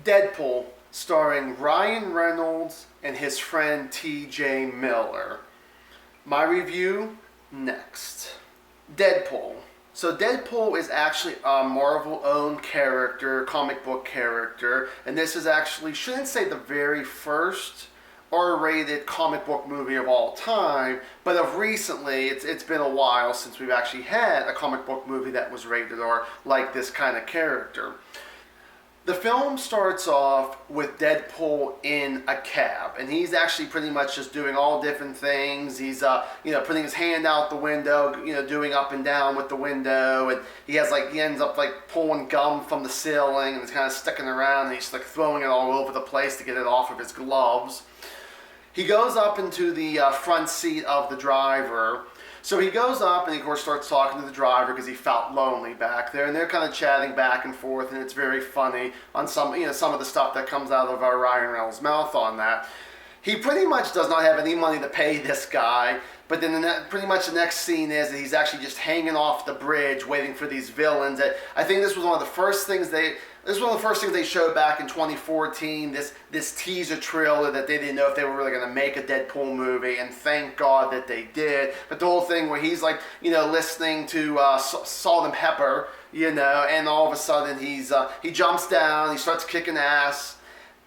Deadpool, starring Ryan Reynolds and his friend T.J. Miller. My review next. Deadpool. So Deadpool is actually a Marvel-owned character, comic book character, and this is actually, shouldn't say the very first R-rated comic book movie of all time, but of recently, it's been a while since we've actually had a comic book movie that was rated R like this kind of character. The film starts off with Deadpool in a cab, and he's actually pretty much just doing all different things. He's, putting his hand out the window, doing up and down with the window, and he ends up pulling gum from the ceiling, and it's kind of sticking around, and he's throwing it all over the place to get it off of his gloves. He goes up into the front seat of the driver. So he goes up and he, of course, starts talking to the driver because he felt lonely back there. And they're kind of chatting back and forth, and it's very funny on some of the stuff that comes out of Ryan Reynolds' mouth on that. He pretty much does not have any money to pay this guy, but then pretty much the next scene is that he's actually just hanging off the bridge waiting for these villains. I think this was one of the first things they showed back in 2014, this teaser trailer that they didn't know if they were really going to make a Deadpool movie, and thank God that they did. But the whole thing where he's listening to Salt and Pepper, and all of a sudden he jumps down, he starts kicking ass,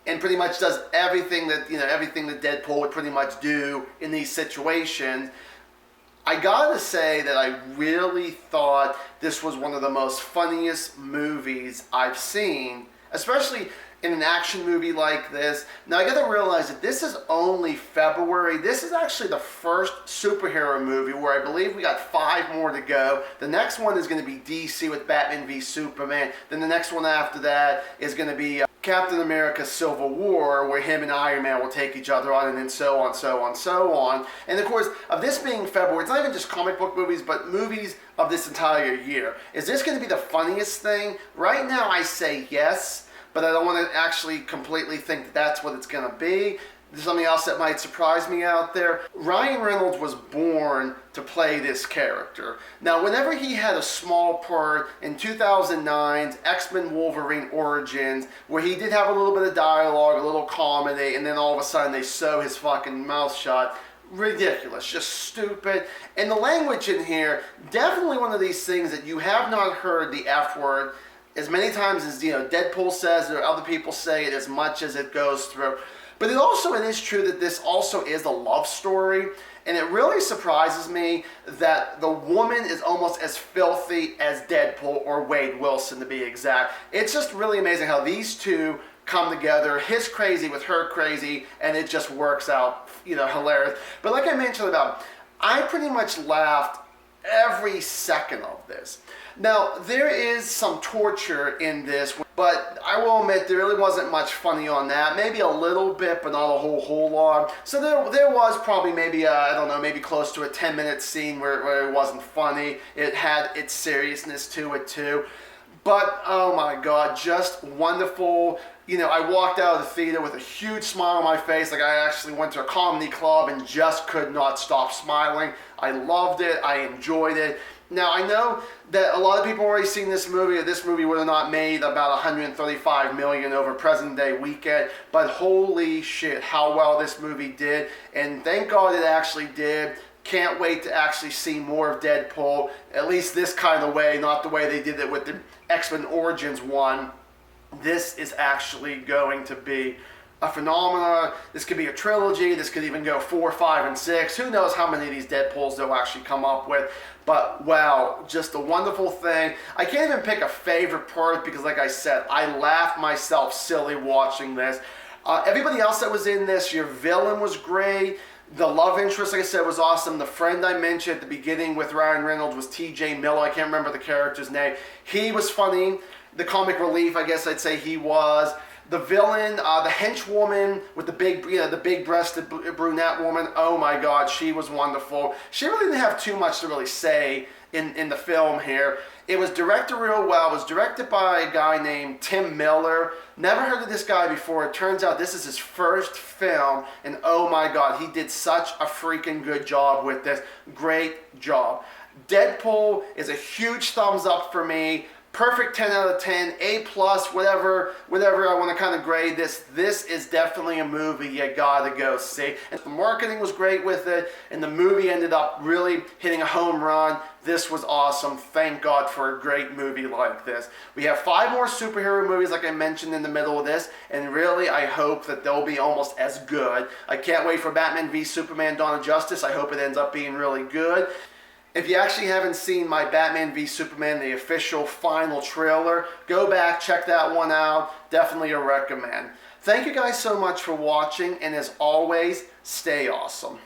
and pretty much does everything that Deadpool would pretty much do in these situations. I gotta say that I really thought this was one of the most funniest movies I've seen, especially in an action movie like this. Now I gotta realize that this is only February. This is actually the first superhero movie where I believe we got 5 more to go. The next one is gonna be DC with Batman v Superman. Then the next one after that is gonna be Captain America Civil War, where him and Iron Man will take each other on, and then so on, so on, so on. And of course, of this being February, it's not even just comic book movies, but movies of this entire year. Is this going to be the funniest thing? Right now I say yes, but I don't want to actually completely think that that's what it's going to be. There's something else that might surprise me out there. Ryan Reynolds was born to play this character. Now, whenever he had a small part in 2009's X-Men Wolverine Origins, where he did have a little bit of dialogue, a little comedy, and then all of a sudden they sew his fucking mouth shut. Ridiculous, just stupid. And the language in here, definitely one of these things that you have not heard the F word as many times as Deadpool says or other people say it, as much as it goes through. But it is true that this also is a love story, and it really surprises me that the woman is almost as filthy as Deadpool, or Wade Wilson to be exact. It's just really amazing how these two come together, his crazy with her crazy, and it just works out, hilarious. But like I mentioned I pretty much laughed every second of this. Now, there is some torture in this, but I will admit there really wasn't much funny on that. Maybe a little bit, but not a whole lot. So there was probably maybe, maybe close to a 10-minute scene where it wasn't funny. It had its seriousness to it too. But, oh my God, just wonderful. I walked out of the theater with a huge smile on my face, like I actually went to a comedy club and just could not stop smiling. I loved it. I enjoyed it. Now, I know that a lot of people have already seen this movie. This movie would have not made about $135 million over President's Day weekend, but holy shit, how well this movie did. And thank God it actually did. Can't wait to actually see more of Deadpool, at least this kind of way, not the way they did it with the X-Men Origins one. This is actually going to be a phenomenon. This could be a trilogy. This could even go 4, 5, and 6. Who knows how many of these Deadpools they'll actually come up with. But, wow, just a wonderful thing. I can't even pick a favorite part because, like I said, I laughed myself silly watching this. Everybody else that was in this, your villain was great. The love interest, like I said, was awesome. The friend I mentioned at the beginning with Ryan Reynolds was T.J. Miller. I can't remember the character's name. He was funny. The comic relief, I guess I'd say he was. The villain, the henchwoman with the big-breasted brunette woman, oh my God, she was wonderful. She really didn't have too much to really say in the film here. It was directed real well. It was directed by a guy named Tim Miller. Never heard of this guy before. It turns out this is his first film, and oh my God, he did such a freaking good job with this. Great job. Deadpool is a huge thumbs up for me. perfect 10 out of 10, A plus, whatever I want to kind of grade this. This is definitely a movie you gotta go see. And the marketing was great with it, and the movie ended up really hitting a home run. This was awesome. Thank God for a great movie like this. We have 5 more superhero movies, like I mentioned in the middle of this, and really I hope that they'll be almost as good. I can't wait for Batman v Superman: Dawn of Justice. I hope it ends up being really good. If you actually haven't seen my Batman v Superman, the official final trailer, go back, check that one out. Definitely a recommend. Thank you guys so much for watching, and as always, stay awesome.